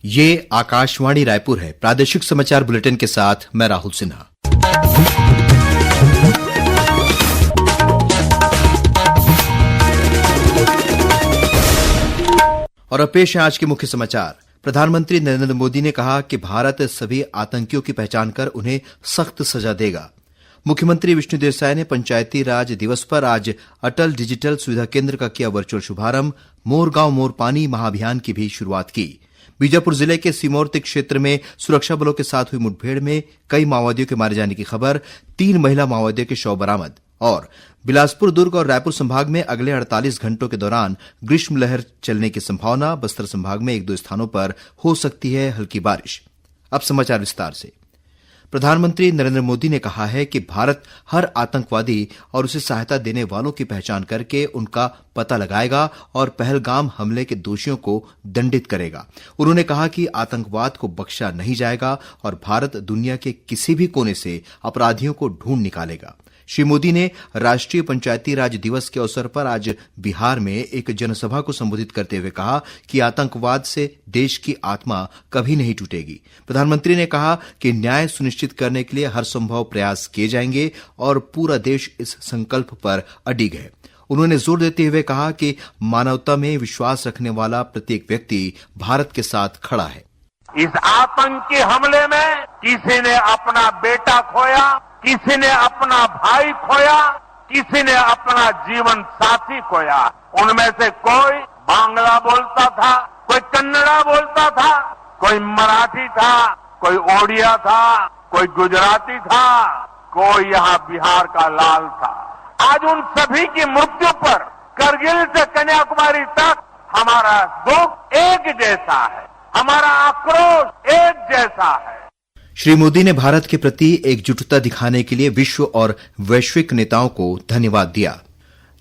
ये आकाशवाणी रायपुर है। प्रादेशिक समाचार बुलेटिन के साथ मैं राहुल सिन्हा। और अब पेश है आज के मुख्य समाचार। प्रधानमंत्री नरेंद्र मोदी ने कहा कि भारत सभी आतंकियों की पहचान कर उन्हें सख्त सजा देगा। मुख्यमंत्री विष्णुदेव साय ने पंचायती राज दिवस पर आज अटल डिजिटल सुविधा केंद्र का किया वर्चुअल शुभारंभ। मोर गांव मोर पानी महाअभियान की भी शुरुआत की। बीजापुर जिले के सिमोर्ति क्षेत्र में सुरक्षा बलों के साथ हुई मुठभेड़ में कई माओवादियों के मारे जाने की खबर। 3 महिला माओवादियों के शव बरामद। और बिलासपुर, दुर्ग और रायपुर संभाग में अगले 48 घंटों के दौरान ग्रीष्म लहर चलने की संभावना। बस्तर संभाग में 1-2 स्थानों पर हो सकती है हल्की बारिश। अब समाचार विस्तार से। प्रधानमंत्री नरेंद्र मोदी ने कहा है कि भारत हर आतंकवादी और उसे सहायता देने वालों की पहचान करके उनका पता लगाएगा और पहलगाम हमले के दोषियों को दंडित करेगा। उन्होंने कहा कि आतंकवाद को बख्शा नहीं जाएगा और भारत दुनिया के किसी भी कोने से अपराधियों को ढूंढ निकालेगा। श्री मोदी ने राष्ट्रीय पंचायती राज दिवस के अवसर पर आज बिहार में एक जनसभा को संबोधित करते हुए कहा कि आतंकवाद से देश की आत्मा कभी नहीं टूटेगी। प्रधानमंत्री ने कहा कि न्याय सुनिश्चित करने के लिए हर संभव प्रयास किए जाएंगे और पूरा देश इस संकल्प पर अडिग है। उन्होंने जोर देते हुए कहा कि मानवता में विश्वास रखने वाला प्रत्येक व्यक्ति भारत के साथ खड़ा है। इस आतंकी हमले में किसी ने अपना बेटा खोया, किसी ने अपना भाई खोया, किसी ने अपना जीवन साथी खोया। उनमें से कोई बांग्ला बोलता था, कोई कन्नड़ा बोलता था, कोई मराठी था, कोई ओडिया था, कोई गुजराती था, कोई यहाँ बिहार का लाल था। आज उन सभी की मृत्यु पर करगिल से कन्याकुमारी तक हमारा दुख एक जैसा है, हमारा आक्रोश एक जैसा है। श्री मोदी ने भारत के प्रति एकजुटता दिखाने के लिए विश्व और वैश्विक नेताओं को धन्यवाद दिया।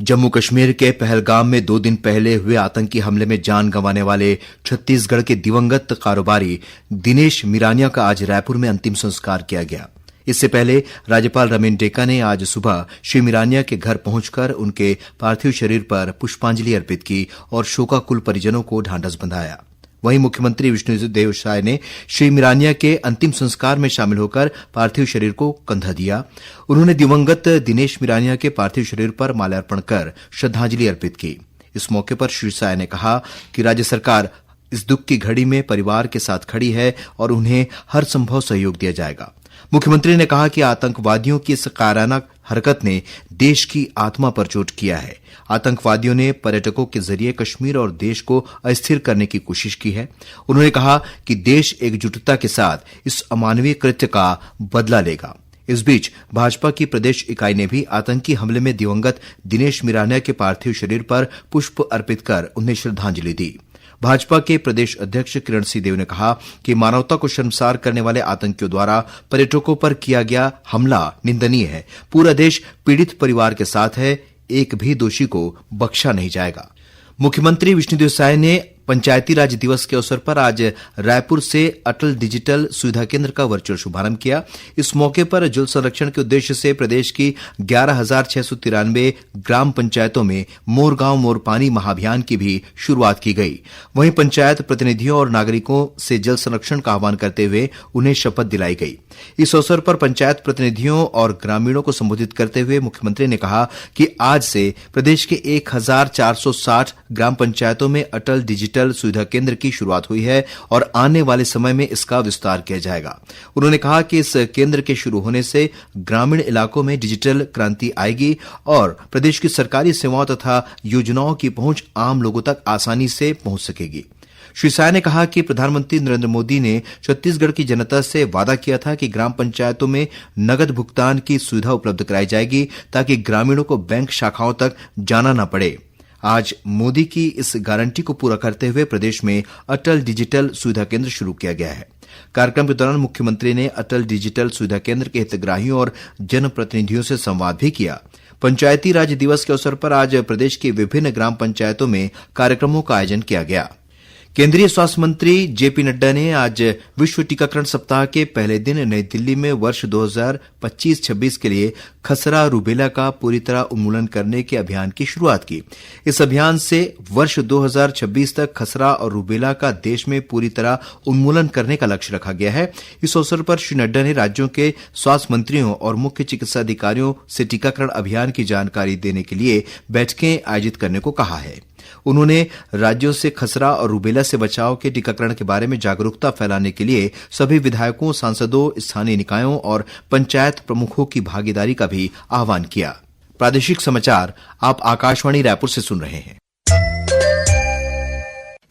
जम्मू कश्मीर के पहलगाम में 2 दिन पहले हुए आतंकी हमले में जान गंवाने वाले छत्तीसगढ़ के दिवंगत कारोबारी दिनेश मिरानिया का आज रायपुर में अंतिम संस्कार किया गया। इससे पहले राज्यपाल रमेन डेका ने आज सुबह श्री मिरानिया के घर पहुंचकर उनके पार्थिव शरीर पर पुष्पांजलि अर्पित की और शोकाकुल परिजनों को ढांढस बंधाया। वहीं मुख्यमंत्री विष्णुदेव साय ने श्री मिरानिया के अंतिम संस्कार में शामिल होकर पार्थिव शरीर को कंधा दिया। उन्होंने दिवंगत दिनेश मिरानिया के पार्थिव शरीर पर माल्यार्पण कर श्रद्धांजलि अर्पित की। इस मौके पर श्री साय ने कहा कि राज्य सरकार इस दुख की घड़ी में परिवार के साथ खड़ी है और उन्हें हर संभव सहयोग दिया जाएगा। मुख्यमंत्री ने कहा कि आतंकवादियों की इस कायराना हरकत ने देश की आत्मा पर चोट किया है। आतंकवादियों ने पर्यटकों के जरिए कश्मीर और देश को अस्थिर करने की कोशिश की है। उन्होंने कहा कि देश एकजुटता के साथ इस अमानवीय कृत्य का बदला लेगा। इस बीच भाजपा की प्रदेश इकाई ने भी आतंकी हमले में दिवंगत दिनेश मिरानिया के पार्थिव शरीर पर पुष्प अर्पित कर उन्हें श्रद्धांजलि दी। भाजपा के प्रदेश अध्यक्ष किरण सिंह देव ने कहा कि मानवता को शर्मसार करने वाले आतंकियों द्वारा पर्यटकों पर किया गया हमला निंदनीय है। पूरा देश पीड़ित परिवार के साथ है, एक भी दोषी को बख्शा नहीं जाएगा। मुख्यमंत्री विष्णुदेव साय ने पंचायती राज दिवस के अवसर पर आज रायपुर से अटल डिजिटल सुविधा केंद्र का वर्चुअल शुभारंभ किया। इस मौके पर जल संरक्षण के उद्देश्य से प्रदेश की 11,693 ग्राम पंचायतों में मोर गांव मोर पानी महाअभियान की भी शुरुआत की गई। वहीं पंचायत प्रतिनिधियों और नागरिकों से जल संरक्षण का आह्वान करते हुए उन्हें शपथ दिलाई गई। इस अवसर पर पंचायत प्रतिनिधियों और ग्रामीणों को संबोधित करते हुए मुख्यमंत्री ने कहा कि आज से प्रदेश के 1,460 ग्राम पंचायतों में अटल डिजिटल सुविधा केंद्र की शुरुआत हुई है और आने वाले समय में इसका विस्तार किया जाएगा। उन्होंने कहा कि इस केंद्र के शुरू होने से ग्रामीण इलाकों में डिजिटल क्रांति आएगी और प्रदेश की सरकारी सेवाओं तथा योजनाओं की पहुंच आम लोगों तक आसानी से पहुंच सकेगी। श्री साय ने कहा कि प्रधानमंत्री नरेंद्र मोदी ने छत्तीसगढ़ की जनता से वादा किया था कि ग्राम पंचायतों में नगद भुगतान की सुविधा उपलब्ध कराई जाएगी ताकि ग्रामीणों को बैंक शाखाओं तक जाना न पड़े। आज मोदी की इस गारंटी को पूरा करते हुए प्रदेश में अटल डिजिटल सुविधा केंद्र शुरू किया गया है। कार्यक्रम के दौरान मुख्यमंत्री ने अटल डिजिटल सुविधा केंद्र के हितग्राहियों और जनप्रतिनिधियों से संवाद भी किया। पंचायती राज दिवस के अवसर पर आज प्रदेश की विभिन्न ग्राम पंचायतों में कार्यक्रमों का आयोजन किया गया। केंद्रीय स्वास्थ्य मंत्री जेपी नड्डा ने आज विश्व टीकाकरण सप्ताह के पहले दिन नई दिल्ली में वर्ष 2025-26 के लिए खसरा रूबेला का पूरी तरह उन्मूलन करने के अभियान की शुरुआत की। इस अभियान से वर्ष 2026 तक खसरा और रूबेला का देश में पूरी तरह उन्मूलन करने का लक्ष्य रखा गया है। इस अवसर पर श्री नड्डा ने राज्यों के स्वास्थ्य मंत्रियों और मुख्य चिकित्सा अधिकारियों से टीकाकरण अभियान की जानकारी देने के लिए बैठकें आयोजित करने को कहा है। उन्होंने राज्यों से खसरा और रूबेला से बचाव के टीकाकरण के बारे में जागरूकता फैलाने के लिए सभी विधायकों, सांसदों, स्थानीय निकायों और पंचायत प्रमुखों की भागीदारी का भी आह्वान किया। प्रादेशिक समाचार आप आकाशवाणी रायपुर से सुन रहे हैं।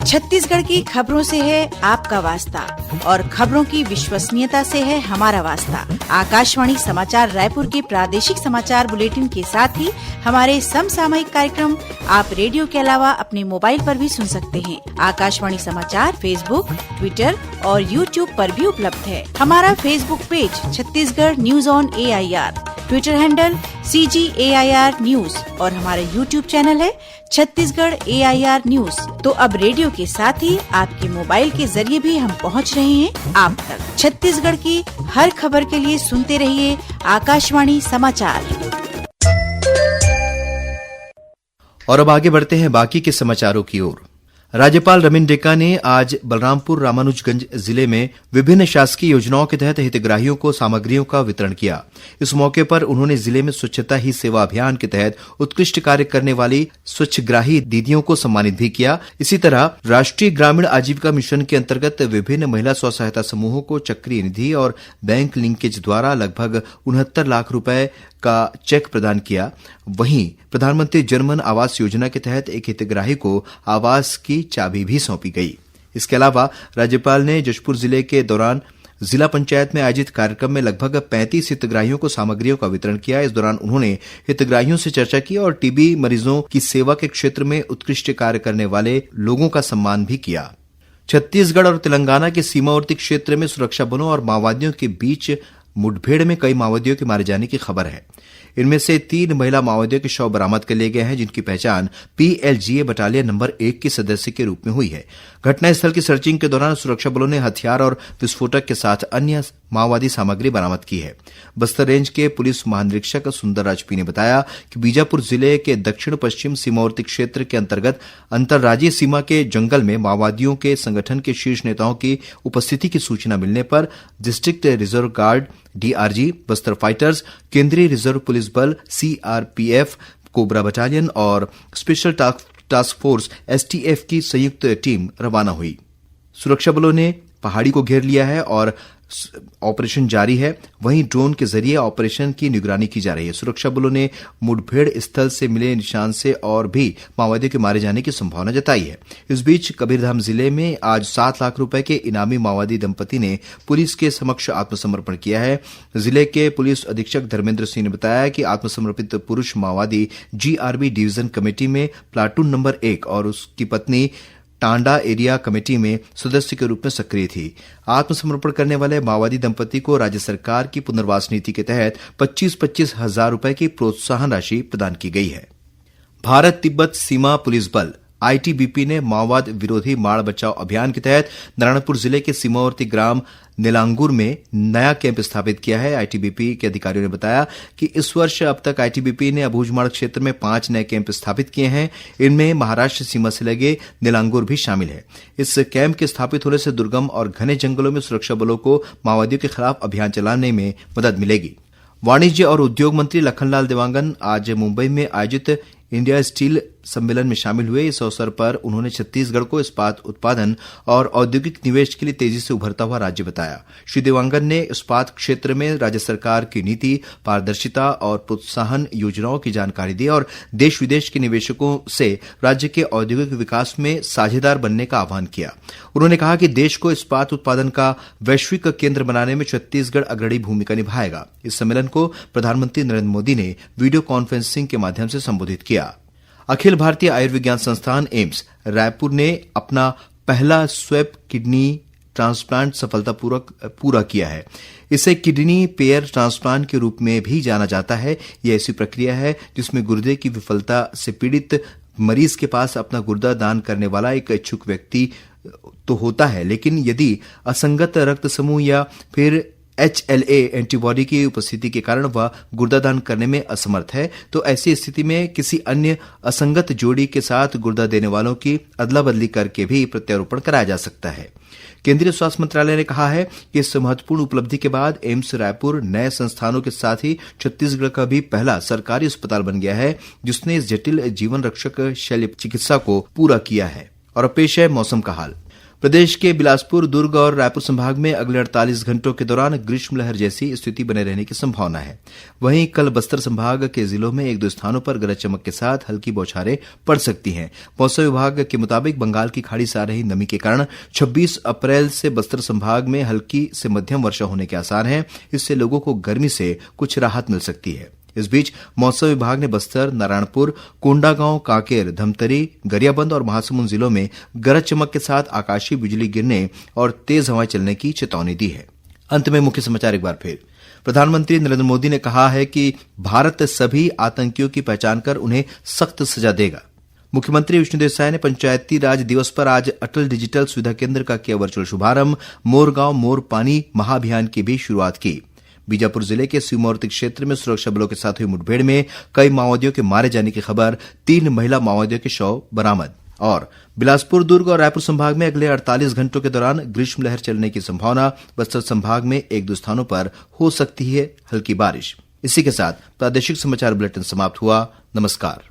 छत्तीसगढ़ की खबरों से है आपका वास्ता और खबरों की विश्वसनीयता से है हमारा वास्ता। आकाशवाणी समाचार रायपुर के प्रादेशिक समाचार बुलेटिन के साथ ही हमारे समसामयिक कार्यक्रम आप रेडियो के अलावा अपने मोबाइल पर भी सुन सकते हैं। आकाशवाणी समाचार फेसबुक, ट्विटर और यूट्यूब पर भी उपलब्ध है। हमारा Facebook page Chhattisgarh news on AIR, Twitter handle CGAIR news और हमारा यूट्यूब चैनल है छत्तीसगढ़ AIR न्यूज। तो अब रेडियो के साथ ही आपके मोबाइल के जरिए भी हम पहुंच रहे हैं आप तक। छत्तीसगढ़ की हर खबर के लिए सुनते रहिए आकाशवाणी समाचार। और अब आगे बढ़ते हैं बाकी के समाचारों की ओर। राज्यपाल रमेन डेका ने आज बलरामपुर रामानुजगंज जिले में विभिन्न शासकीय योजनाओं के तहत हितग्राहियों को सामग्रियों का वितरण किया। इस मौके पर उन्होंने जिले में स्वच्छता ही सेवा अभियान के तहत उत्कृष्ट कार्य करने वाली स्वच्छग्राही दीदियों को सम्मानित भी किया। इसी तरह राष्ट्रीय ग्रामीण आजीविका मिशन के अंतर्गत विभिन्न महिला स्व सहायता समूहों को चक्रीय निधि और बैंक लिंकेज द्वारा लगभग 69 लाख रुपए का चेक प्रदान किया। वहीं प्रधानमंत्री जनमन आवास योजना के तहत एक हितग्राही को आवास की चाबी भी सौंपी गई। इसके अलावा राज्यपाल ने जशपुर जिले के दौरान जिला पंचायत में आयोजित कार्यक्रम में लगभग 35 हितग्राहियों को सामग्रियों का वितरण किया। इस दौरान उन्होंने हितग्राहियों से चर्चा की और टीबी मरीजों की सेवा के क्षेत्र में उत्कृष्ट कार्य करने वाले लोगों का सम्मान भी किया। छत्तीसगढ़ और तेलंगाना के सीमावर्ती क्षेत्र में सुरक्षा बलों और माओवादियों के बीच मुठभेड़ में कई माओवादियों के मारे जाने की खबर है। इनमें से 3 महिला माओवादियों के शव बरामद कर लिए गए हैं, जिनकी पहचान PLGA बटालियन नंबर 1 के सदस्य के रूप में हुई है। घटनास्थल की सर्चिंग के दौरान सुरक्षा बलों ने हथियार और विस्फोटक के साथ अन्य माओवादी सामग्री बरामद की है। बस्तर रेंज के पुलिस महानिरीक्षक सुंदरराज पी ने बताया कि बीजापुर जिले के दक्षिण पश्चिम सीमावर्ती क्षेत्र के अंतर्गत अंतर्राज्यीय सीमा के जंगल में माओवादियों के संगठन के शीर्ष नेताओं की उपस्थिति की सूचना मिलने पर district reserve guard DRG, Bastar fighters, केंद्रीय रिजर्व पुलिस बल CRPF, कोबरा बटालियन और स्पेशल टास्क फोर्स STF की संयुक्त टीम रवाना हुई। सुरक्षा बलों ने पहाड़ी को घेर लिया है और ऑपरेशन जारी है। वहीं ड्रोन के जरिए ऑपरेशन की निगरानी की जा रही है। सुरक्षा बलों ने मुठभेड़ स्थल से मिले निशान से और भी माओवादियों के मारे जाने की संभावना जताई है। इस बीच कबीरधाम जिले में आज 7 लाख रुपए के इनामी माओवादी दंपति ने पुलिस के समक्ष आत्मसमर्पण किया है। जिले के पुलिस अधीक्षक धर्मेंद्र सिंह ने बताया कि आत्मसमर्पित पुरुष माओवादी GRB डिवीजन कमेटी में प्लाटून नंबर 1 और उसकी पत्नी टांडा एरिया कमेटी में सदस्य के रूप में सक्रिय थी। आत्मसमर्पण करने वाले माओवादी दंपति को राज्य सरकार की पुनर्वास नीति के तहत 25-25 हजार रुपए की प्रोत्साहन राशि प्रदान की गई है। भारत तिब्बत सीमा पुलिस बल ITBP ने माओवाद विरोधी माड़ बचाओ अभियान के तहत नारायणपुर जिले के सीमावर्ती ग्राम नीलांगुर में नया कैंप स्थापित किया है। ITBP के अधिकारियों ने बताया कि इस वर्ष अब तक ITBP ने अबूझमाड़ क्षेत्र में 5 नए कैंप स्थापित किए हैं। इनमें महाराष्ट्र सीमा से लगे नीलांगुर भी शामिल है। इस कैंप के स्थापित होने से दुर्गम और घने जंगलों में सुरक्षा बलों को माओवादियों के खिलाफ अभियान चलाने में मदद मिलेगी। वाणिज्य और उद्योग मंत्री लखनलाल देवांगन आज मुंबई में आयोजित इंडिया स्टील सम्मेलन में शामिल हुए। इस अवसर पर उन्होंने छत्तीसगढ़ को इस्पात उत्पादन और औद्योगिक निवेश के लिए तेजी से उभरता हुआ राज्य बताया। श्री देवांगन ने इस्पात क्षेत्र में राज्य सरकार की नीति, पारदर्शिता और प्रोत्साहन योजनाओं की जानकारी दी और देश विदेश के निवेशकों से राज्य के औद्योगिक विकास में साझेदार बनने का आह्वान किया। उन्होंने कहा कि देश को इस्पात उत्पादन का वैश्विक केंद्र बनाने में छत्तीसगढ़ अग्रणी भूमिका निभाएगा। इस सम्मेलन को प्रधानमंत्री नरेंद्र मोदी ने वीडियो कॉन्फ्रेंसिंग के माध्यम से संबोधित किया। अखिल भारतीय आयुर्विज्ञान संस्थान एम्स रायपुर ने अपना पहला स्वैप किडनी ट्रांसप्लांट सफलतापूर्वक पूरा किया है। इसे किडनी पेयर ट्रांसप्लांट के रूप में भी जाना जाता है। यह ऐसी प्रक्रिया है जिसमें गुर्दे की विफलता से पीड़ित मरीज के पास अपना गुर्दा दान करने वाला एक इच्छुक व्यक्ति तो होता है, लेकिन यदि असंगत रक्त समूह या फिर HLA एंटीबॉडी की उपस्थिति के कारण वह गुर्दा दान करने में असमर्थ है, तो ऐसी स्थिति में किसी अन्य असंगत जोड़ी के साथ गुर्दा देने वालों की अदला बदली करके भी प्रत्यारोपण कराया जा सकता है। केंद्रीय स्वास्थ्य मंत्रालय ने कहा है कि इस महत्वपूर्ण उपलब्धि के बाद एम्स रायपुर नए संस्थानों के साथ ही छत्तीसगढ़ का भी पहला सरकारी अस्पताल बन गया है, जिसने इस जटिल जीवन रक्षक शल्य चिकित्सा को पूरा किया है। और अब पेश है मौसम का हाल। प्रदेश के बिलासपुर, दुर्ग और रायपुर संभाग में अगले 48 घंटों के दौरान ग्रीष्म लहर जैसी स्थिति बने रहने की संभावना है। वहीं कल बस्तर संभाग के जिलों में एक दो स्थानों पर गरज चमक के साथ हल्की बौछारें पड़ सकती हैं। मौसम विभाग के मुताबिक बंगाल की खाड़ी से आ रही नमी के कारण 26 अप्रैल से बस्तर संभाग में हल्की से मध्यम वर्षा होने के आसार हैं। इससे लोगों को गर्मी से कुछ राहत मिल सकती है। इस बीच मौसम विभाग ने बस्तर, नारायणपुर, कोंडागांव, कांकेर, धमतरी, गरियाबंद और महासमुंद जिलों में गरज चमक के साथ आकाशीय बिजली गिरने और तेज हवाएं चलने की चेतावनी दी है। अंत में मुख्य समाचार एक बार फिर। प्रधानमंत्री नरेंद्र मोदी ने कहा है कि भारत सभी आतंकियों की पहचान कर उन्हें सख्त सजा देगा। मुख्यमंत्री विष्णुदेव साय ने पंचायती राज दिवस पर आज अटल डिजिटल सुविधा केंद्र का किया वर्चुअल शुभारंभ। मोर गांव मोर पानी महाअभियान की भी शुरुआत की। बीजापुर जिले के सीमावर्ती क्षेत्र में सुरक्षा बलों के साथ हुई मुठभेड़ में कई माओवादियों के मारे जाने की खबर, 3 महिला माओवादियों के शव बरामद। और बिलासपुर, दुर्ग और रायपुर संभाग में अगले 48 घंटों के दौरान ग्रीष्म लहर चलने की संभावना। बस्तर संभाग में एक दो स्थानों पर हो सकती है हल्की बारिश। इसी के साथ प्रादेशिक समाचार बुलेटिन समाप्त हुआ। नमस्कार।